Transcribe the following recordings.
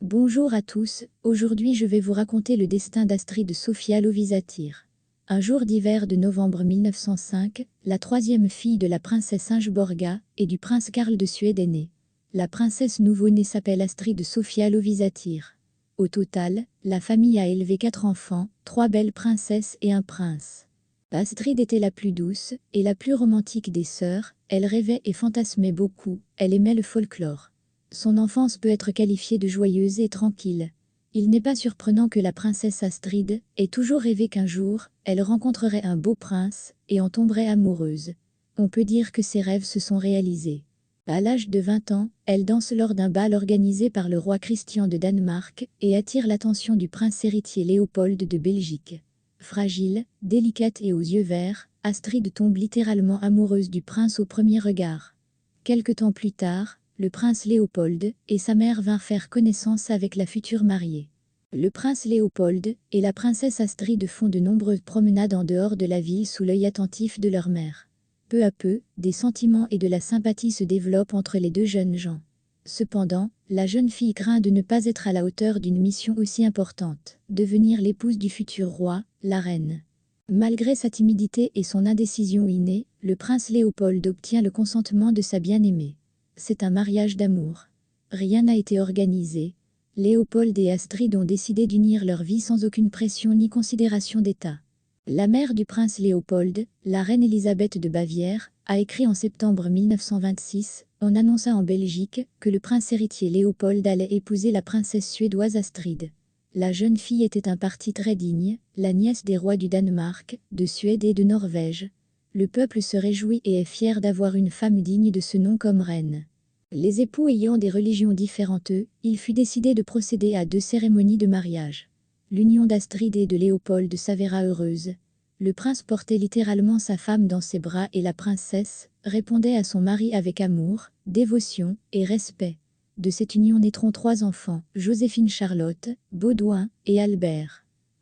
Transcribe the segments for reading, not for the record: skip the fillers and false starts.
Bonjour à tous, aujourd'hui je vais vous raconter le destin d'Astrid Sofia Lovisatir. Un jour d'hiver de novembre 1905, la troisième fille de la princesse Ingeborga et du prince Karl de Suède est née. La princesse nouveau-née s'appelle Astrid Sofia Lovisatir. Au total, la famille a élevé 4 enfants, 3 belles princesses et un prince. Astrid était la plus douce et la plus romantique des sœurs, elle rêvait et fantasmait beaucoup, elle aimait le folklore. Son enfance peut être qualifiée de joyeuse et tranquille. Il n'est pas surprenant que la princesse Astrid ait toujours rêvé qu'un jour, elle rencontrerait un beau prince et en tomberait amoureuse. On peut dire que ses rêves se sont réalisés. À l'âge de 20 ans, elle danse lors d'un bal organisé par le roi Christian de Danemark et attire l'attention du prince héritier Léopold de Belgique. Fragile, délicate et aux yeux verts, Astrid tombe littéralement amoureuse du prince au premier regard. Quelque temps plus tard, le prince Léopold et sa mère vinrent faire connaissance avec la future mariée. Le prince Léopold et la princesse Astrid font de nombreuses promenades en dehors de la ville sous l'œil attentif de leur mère. Peu à peu, des sentiments et de la sympathie se développent entre les deux jeunes gens. Cependant, la jeune fille craint de ne pas être à la hauteur d'une mission aussi importante, devenir l'épouse du futur roi, la reine. Malgré sa timidité et son indécision innée, le prince Léopold obtient le consentement de sa bien-aimée. C'est un mariage d'amour. Rien n'a été organisé. Léopold et Astrid ont décidé d'unir leur vie sans aucune pression ni considération d'État. La mère du prince Léopold, la reine Élisabeth de Bavière, a écrit en septembre 1926, on annonça en Belgique que le prince héritier Léopold allait épouser la princesse suédoise Astrid. La jeune fille était un parti très digne, la nièce des rois du Danemark, de Suède et de Norvège. Le peuple se réjouit et est fier d'avoir une femme digne de ce nom comme reine. Les époux ayant des religions différentes, il fut décidé de procéder à 2 cérémonies de mariage. L'union d'Astrid et de Léopold s'avéra heureuse. Le prince portait littéralement sa femme dans ses bras et la princesse répondait à son mari avec amour, dévotion et respect. De cette union naîtront 3 enfants, Joséphine Charlotte, Baudouin et Albert.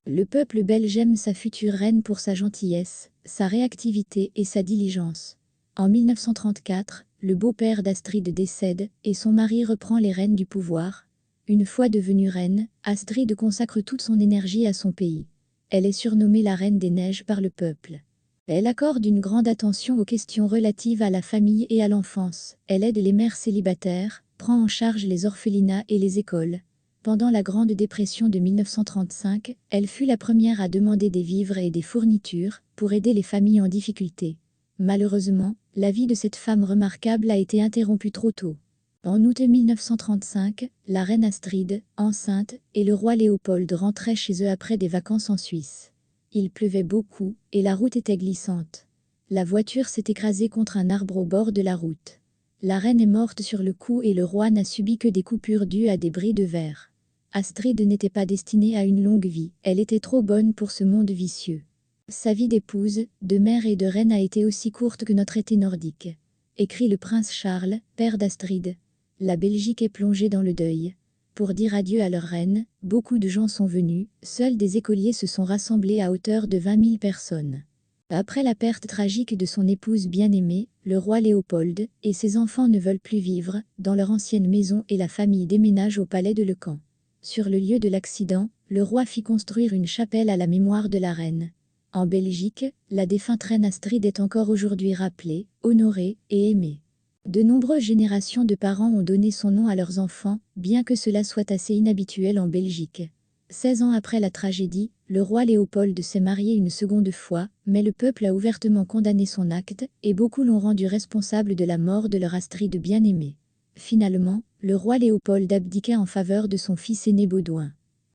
Le peuple belge aime sa future reine pour sa gentillesse, sa réactivité et sa diligence. En 1934, le beau-père d'Astrid décède et son mari reprend les rênes du pouvoir. Une fois devenue reine, Astrid consacre toute son énergie à son pays. Elle est surnommée la Reine des Neiges par le peuple. Elle accorde une grande attention aux questions relatives à la famille et à l'enfance. Elle aide les mères célibataires, prend en charge les orphelinats et les écoles. Pendant la Grande Dépression de 1935, elle fut la première à demander des vivres et des fournitures pour aider les familles en difficulté. Malheureusement, la vie de cette femme remarquable a été interrompue trop tôt. En août 1935, la reine Astrid, enceinte, et le roi Léopold rentraient chez eux après des vacances en Suisse. Il pleuvait beaucoup, et la route était glissante. La voiture s'est écrasée contre un arbre au bord de la route. La reine est morte sur le coup et le roi n'a subi que des coupures dues à des bris de verre. Astrid n'était pas destinée à une longue vie, elle était trop bonne pour ce monde vicieux. Sa vie d'épouse, de mère et de reine a été aussi courte que notre été nordique. Écrit le prince Charles, père d'Astrid. La Belgique est plongée dans le deuil. Pour dire adieu à leur reine, beaucoup de gens sont venus, seuls des écoliers se sont rassemblés à hauteur de 20 000 personnes. Après la perte tragique de son épouse bien-aimée, le roi Léopold et ses enfants ne veulent plus vivre dans leur ancienne maison et la famille déménage au palais de Lecamp. Sur le lieu de l'accident, le roi fit construire une chapelle à la mémoire de la reine. En Belgique, la défunte reine Astrid est encore aujourd'hui rappelée, honorée et aimée. De nombreuses générations de parents ont donné son nom à leurs enfants, bien que cela soit assez inhabituel en Belgique. 16 ans après la tragédie, le roi Léopold s'est marié une seconde fois, mais le peuple a ouvertement condamné son acte, et beaucoup l'ont rendu responsable de la mort de leur Astrid bien-aimée. Finalement, le roi Léopold abdiqua en faveur de son fils aîné Baudouin.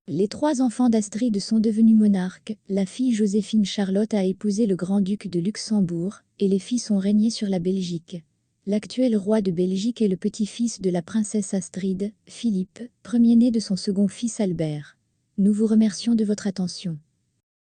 Les 3 enfants d'Astrid sont devenus monarques, la fille Joséphine Charlotte a épousé le grand-duc de Luxembourg, et les fils ont régné sur la Belgique. L'actuel roi de Belgique est le petit-fils de la princesse Astrid, Philippe, premier-né de son second fils Albert. Nous vous remercions de votre attention.